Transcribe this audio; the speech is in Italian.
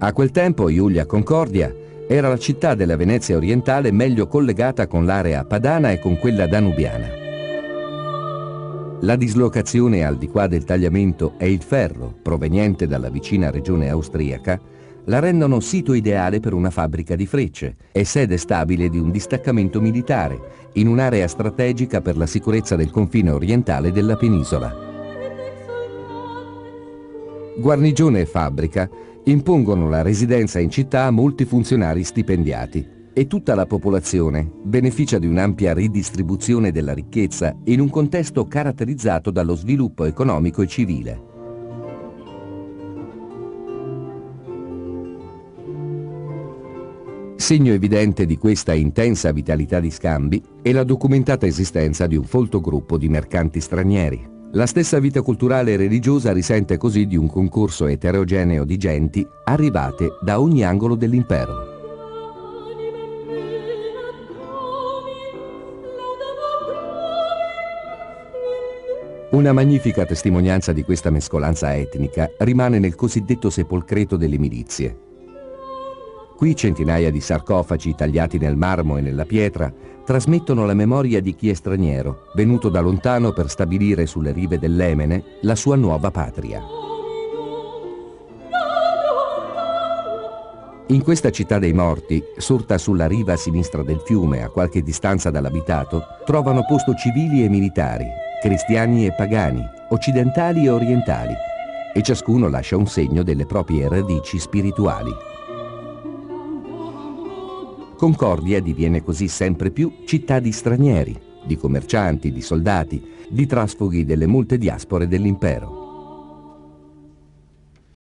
A quel tempo Iulia Concordia era la città della Venezia orientale meglio collegata con l'area padana e con quella danubiana. La dislocazione al di qua del tagliamento e il ferro, proveniente dalla vicina regione austriaca, la rendono sito ideale per una fabbrica di frecce e sede stabile di un distaccamento militare, in un'area strategica per la sicurezza del confine orientale della penisola. Guarnigione e fabbrica impongono la residenza in città a molti funzionari stipendiati e tutta la popolazione beneficia di un'ampia ridistribuzione della ricchezza in un contesto caratterizzato dallo sviluppo economico e civile. Segno evidente di questa intensa vitalità di scambi è la documentata esistenza di un folto gruppo di mercanti stranieri. La stessa vita culturale e religiosa risente così di un concorso eterogeneo di genti arrivate da ogni angolo dell'impero. Una magnifica testimonianza di questa mescolanza etnica rimane nel cosiddetto sepolcreto delle milizie. Qui centinaia di sarcofagi tagliati nel marmo e nella pietra trasmettono la memoria di chi è straniero, venuto da lontano per stabilire sulle rive dell'Emene la sua nuova patria. In questa città dei morti, sorta sulla riva sinistra del fiume, a qualche distanza dall'abitato, trovano posto civili e militari, cristiani e pagani, occidentali e orientali, e ciascuno lascia un segno delle proprie radici spirituali. Concordia diviene così sempre più città di stranieri, di commercianti, di soldati, di trasfughi delle molte diaspore dell'impero.